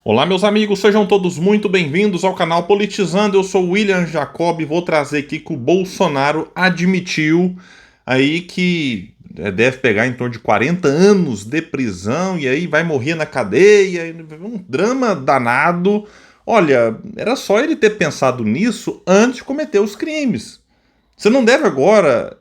Olá, meus amigos, sejam todos muito bem-vindos ao canal Politizando. Eu sou o William Jacob e vou trazer aqui que o Bolsonaro admitiu aí que deve pegar em torno de 40 anos de prisão e aí vai morrer na cadeia. Um drama danado. Olha, era só ele ter pensado nisso antes de cometer os crimes. Você não deve agora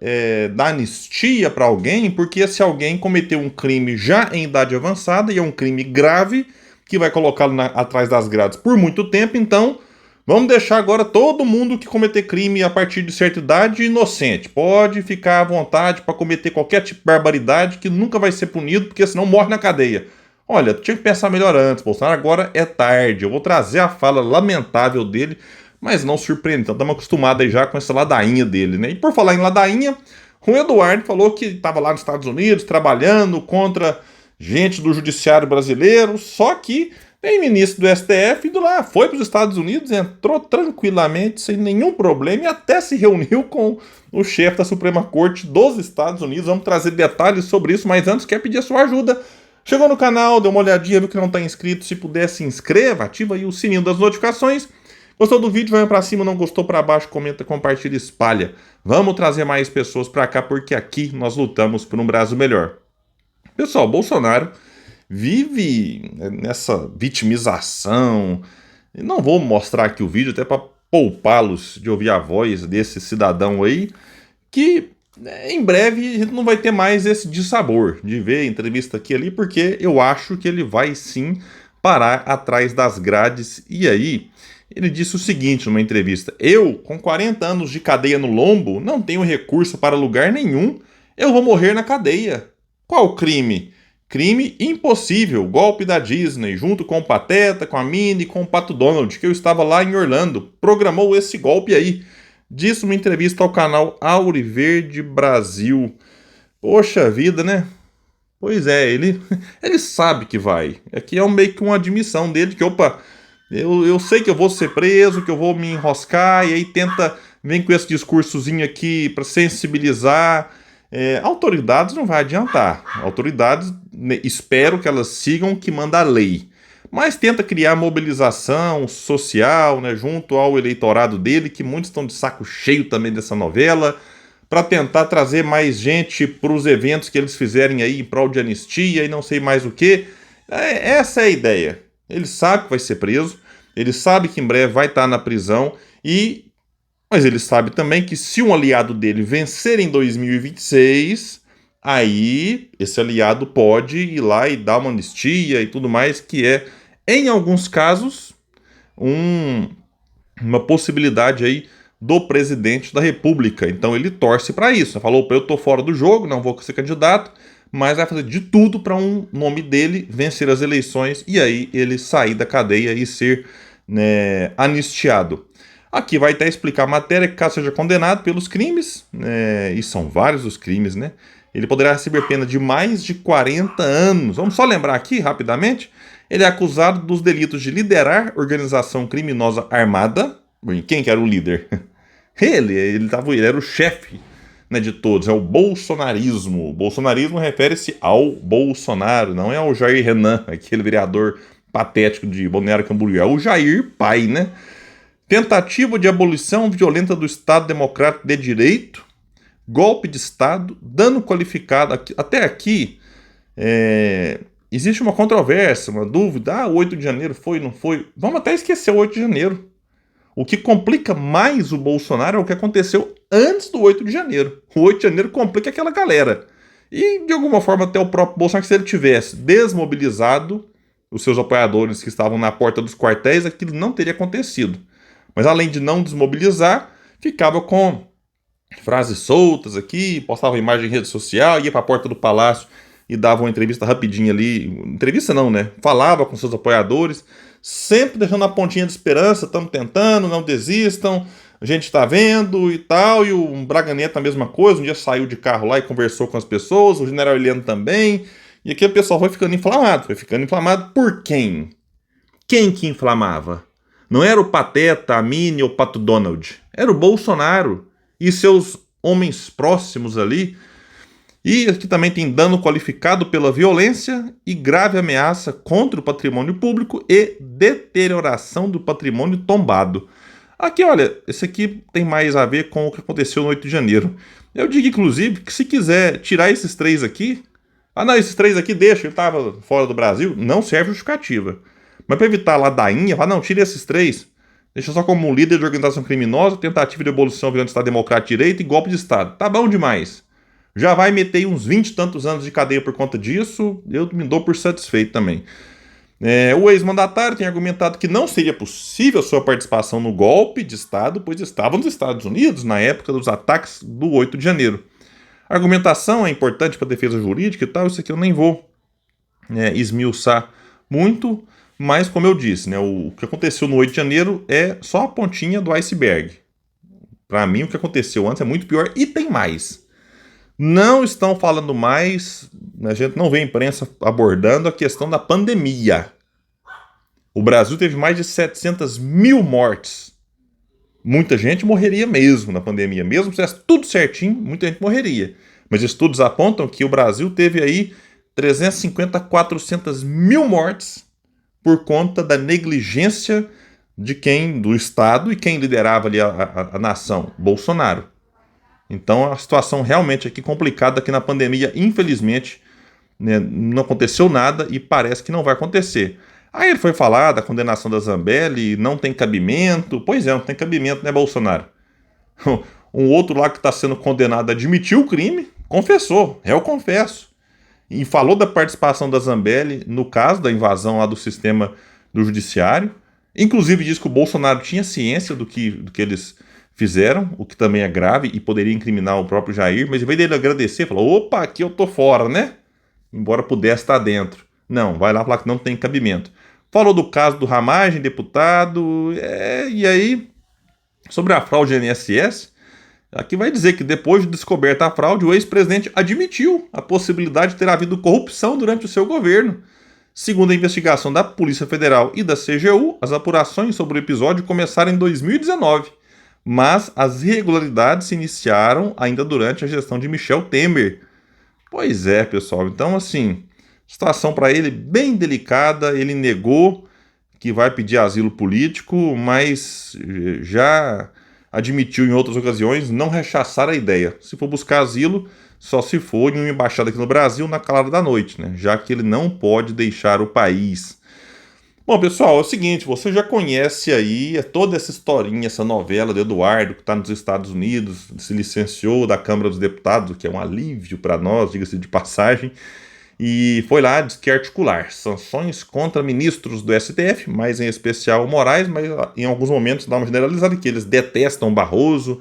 dar anistia para alguém, porque se alguém cometeu um crime já em idade avançada e é um crime grave que vai colocá-lo atrás das grades por muito tempo, então vamos deixar agora todo mundo que cometer crime a partir de certa idade inocente. Pode ficar à vontade para cometer qualquer tipo de barbaridade que nunca vai ser punido, porque senão morre na cadeia. Olha, tinha que pensar melhor antes, Bolsonaro. Agora é tarde. Eu vou trazer a fala lamentável dele, mas não surpreende. Então estamos acostumados aí já com essa ladainha dele, né? E por falar em ladainha, o Eduardo falou que estava lá nos Estados Unidos trabalhando contra gente do judiciário brasileiro, só que tem ministro do STF indo lá, foi para os Estados Unidos, entrou tranquilamente, sem nenhum problema, e até se reuniu com o chefe da Suprema Corte dos Estados Unidos. Vamos trazer detalhes sobre isso, mas antes quero pedir a sua ajuda. Chegou no canal, deu uma olhadinha, viu que não está inscrito, se puder se inscreva, ativa aí o sininho das notificações. Gostou do vídeo, vai para cima, não gostou para baixo, comenta, compartilha, espalha. Vamos trazer mais pessoas para cá, porque aqui nós lutamos por um Brasil melhor. Pessoal, Bolsonaro vive nessa vitimização. Não vou mostrar aqui o vídeo, até para poupá-los de ouvir a voz desse cidadão aí, que em breve a gente não vai ter mais esse dissabor de ver entrevista aqui e ali, porque eu acho que ele vai sim parar atrás das grades. E aí, ele disse o seguinte numa entrevista: eu, com 40 anos de cadeia no lombo, não tenho recurso para lugar nenhum, eu vou morrer na cadeia. Qual crime? Crime impossível, golpe da Disney, junto com o Pateta, com a Minnie, com o Pato Donald, que eu estava lá em Orlando, programou esse golpe aí. Disse numa entrevista ao canal Auriverde Brasil. Poxa vida, né? Pois é, ele sabe que vai. Aqui é meio que uma admissão dele, que opa, eu sei que eu vou ser preso, que eu vou me enroscar, e aí vem com esse discursozinho aqui para sensibilizar. Autoridades não vai adiantar. Autoridades, né, espero que elas sigam o que manda a lei. Mas tenta criar mobilização social, né, junto ao eleitorado dele, que muitos estão de saco cheio também dessa novela, para tentar trazer mais gente para os eventos que eles fizerem aí em prol de anistia e não sei mais o que. Essa é a ideia. Ele sabe que vai ser preso, ele sabe que em breve vai estar na prisão, mas ele sabe também que se um aliado dele vencer em 2026, aí esse aliado pode ir lá e dar uma anistia e tudo mais, que é, em alguns casos, uma possibilidade aí do presidente da República. Então ele torce para isso. Falou: eu tô fora do jogo, não vou ser candidato, mas vai fazer de tudo para um nome dele vencer as eleições e aí ele sair da cadeia e ser, né, anistiado. Aqui vai até explicar a matéria que, caso seja condenado pelos crimes, e são vários os crimes, né? Ele poderá receber pena de mais de 40 anos. Vamos só lembrar aqui, rapidamente. Ele é acusado dos delitos de liderar organização criminosa armada. Quem que era o líder? Ele era o chefe, né, de todos. É o bolsonarismo. O bolsonarismo refere-se ao Bolsonaro, não é ao Jair Renan, aquele vereador patético de Balneário Camboriú. É o Jair pai, né? Tentativa de abolição violenta do Estado Democrático de Direito, golpe de Estado, dano qualificado. Até aqui existe uma controvérsia, uma dúvida. O 8 de janeiro foi, não foi? Vamos até esquecer o 8 de janeiro. O que complica mais o Bolsonaro é o que aconteceu antes do 8 de janeiro. O 8 de janeiro complica aquela galera. E, de alguma forma, até o próprio Bolsonaro, se ele tivesse desmobilizado os seus apoiadores que estavam na porta dos quartéis, aquilo não teria acontecido. Mas além de não desmobilizar, ficava com frases soltas aqui, postava imagem em rede social, ia para a porta do palácio e dava uma entrevista rapidinha ali. Entrevista não, né? Falava com seus apoiadores, sempre deixando a pontinha de esperança: estamos tentando, não desistam, a gente está vendo e tal. E o Braga Neto a mesma coisa, um dia saiu de carro lá e conversou com as pessoas, o general Heleno também. E aqui o pessoal foi ficando inflamado por quem? Quem que inflamava? Não era o Pateta, a Minnie ou o Pato Donald. Era o Bolsonaro e seus homens próximos ali. E aqui também tem dano qualificado pela violência e grave ameaça contra o patrimônio público e deterioração do patrimônio tombado. Aqui, olha, esse aqui tem mais a ver com o que aconteceu no 8 de janeiro. Eu digo, inclusive, que se quiser tirar esses três aqui... Ah, não, esses três aqui deixa, ele estava fora do Brasil, não serve justificativa. Mas para evitar a ladainha, fala, não, tire esses três. Deixa só como líder de organização criminosa, tentativa de abolição violenta do Estado Democrático de Direito e golpe de Estado. Tá bom demais. Já vai meter uns 20 e tantos anos de cadeia por conta disso, eu me dou por satisfeito também. O ex-mandatário tem argumentado que não seria possível sua participação no golpe de Estado, pois estava nos Estados Unidos na época dos ataques do 8 de janeiro. A argumentação é importante para a defesa jurídica e tal, isso aqui eu nem vou esmiuçar muito, mas como eu disse, o que aconteceu no 8 de janeiro é só a pontinha do iceberg. Para mim, o que aconteceu antes é muito pior e tem mais. Não estão falando mais, a gente não vê a imprensa abordando a questão da pandemia. O Brasil teve mais de 700 mil mortes. Muita gente morreria mesmo na pandemia. Mesmo se tivesse tudo certinho, muita gente morreria. Mas estudos apontam que o Brasil teve aí 350 a 400 mil mortes por conta da negligência do Estado e quem liderava ali a nação, Bolsonaro. Então a situação realmente aqui complicada aqui na pandemia, infelizmente, não aconteceu nada e parece que não vai acontecer. Aí ele foi falar da condenação da Zambelli, não tem cabimento. Pois é, não tem cabimento, né, Bolsonaro? Um outro lá que está sendo condenado admitiu o crime, confessou, eu confesso. E falou da participação da Zambelli no caso da invasão lá do sistema do judiciário. Inclusive disse que o Bolsonaro tinha ciência do que eles fizeram, o que também é grave e poderia incriminar o próprio Jair, mas em vez dele agradecer, falou, opa, aqui eu tô fora, né? Embora pudesse estar dentro. Não, vai lá falar que não tem cabimento. Falou do caso do Ramagem, deputado, e aí, sobre a fraude do INSS, aqui vai dizer que depois de descoberta a fraude, o ex-presidente admitiu a possibilidade de ter havido corrupção durante o seu governo. Segundo a investigação da Polícia Federal e da CGU, as apurações sobre o episódio começaram em 2019, mas as irregularidades se iniciaram ainda durante a gestão de Michel Temer. Pois é, pessoal, então assim, situação para ele bem delicada, ele negou que vai pedir asilo político, mas já admitiu em outras ocasiões não rechaçar a ideia. Se for buscar asilo, só se for em uma embaixada aqui no Brasil na calada da noite, né? Já que ele não pode deixar o país. Bom, pessoal, é o seguinte, você já conhece aí toda essa historinha, essa novela do Eduardo, que está nos Estados Unidos, se licenciou da Câmara dos Deputados, o que é um alívio para nós, diga-se de passagem, e foi lá, diz que articular sanções contra ministros do STF, mais em especial o Moraes, mas em alguns momentos dá uma generalizada que eles detestam Barroso,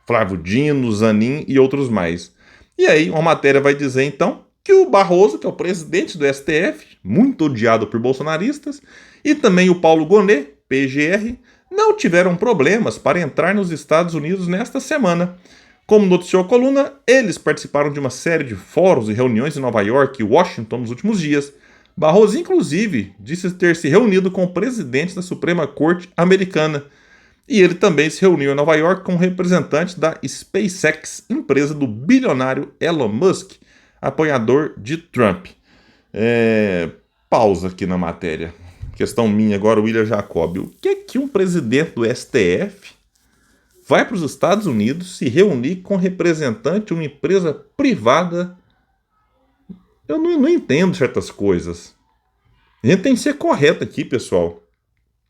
Flávio Dino, Zanin e outros mais. E aí uma matéria vai dizer então que o Barroso, que é o presidente do STF, muito odiado por bolsonaristas, e também o Paulo Gonet, PGR, não tiveram problemas para entrar nos Estados Unidos nesta semana. Como noticiou a coluna, eles participaram de uma série de fóruns e reuniões em Nova York e Washington nos últimos dias. Barroso, inclusive, disse ter se reunido com o presidente da Suprema Corte americana. E ele também se reuniu em Nova York com representantes da SpaceX, empresa do bilionário Elon Musk, apoiador de Trump. Pausa aqui na matéria. Questão minha agora, William Jacob. O que é que um presidente do STF vai para os Estados Unidos se reunir com representante de uma empresa privada? Eu não entendo certas coisas. A gente tem que ser correto aqui, pessoal.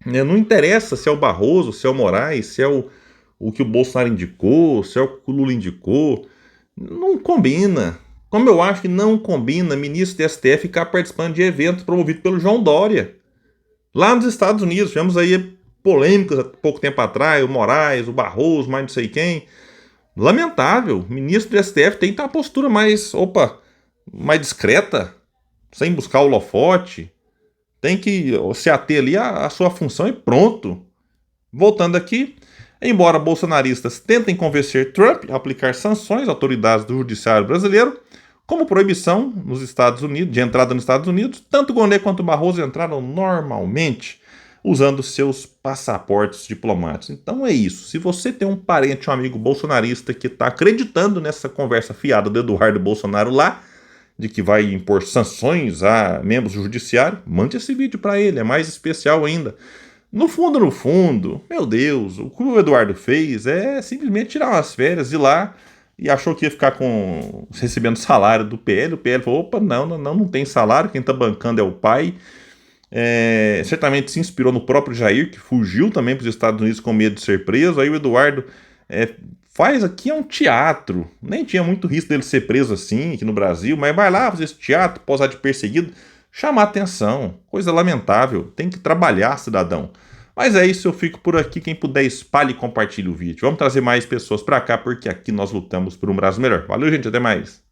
Não interessa se é o Barroso, se é o Moraes, se é o que o Bolsonaro indicou, se é o que o Lula indicou. Não combina. Como eu acho que não combina ministro do STF ficar participando de eventos promovidos pelo João Dória. Lá nos Estados Unidos, tivemos aí polêmicas há pouco tempo atrás, o Moraes, o Barroso, mais não sei quem. Lamentável. O ministro do STF tem que ter uma postura mais discreta, sem buscar o holofote. Tem que se ater ali à sua função e pronto. Voltando aqui, embora bolsonaristas tentem convencer Trump a aplicar sanções às autoridades do judiciário brasileiro, como proibição nos Estados Unidos, de entrada nos Estados Unidos, tanto Gonet quanto Barroso entraram normalmente. usando seus passaportes diplomáticos. Então é isso. Se você tem um parente, um amigo bolsonarista que está acreditando nessa conversa fiada do Eduardo Bolsonaro lá, de que vai impor sanções a membros do judiciário, mande esse vídeo para ele, é mais especial ainda. No fundo, meu Deus, o que o Eduardo fez é simplesmente tirar umas férias, ir lá e achou que ia ficar recebendo salário do PL. O PL falou: opa, não tem salário, quem está bancando é o pai. Certamente se inspirou no próprio Jair, que fugiu também para os Estados Unidos com medo de ser preso. Aí o Eduardo faz aqui um teatro. Nem tinha muito risco dele ser preso assim aqui no Brasil, mas vai lá fazer esse teatro, posar de perseguido, chamar atenção. Coisa lamentável. Tem que trabalhar, cidadão. Mas é isso, eu fico por aqui. Quem puder, espalhe e compartilhe o vídeo. Vamos trazer mais pessoas para cá, porque aqui nós lutamos por um Brasil melhor. Valeu, gente, até mais.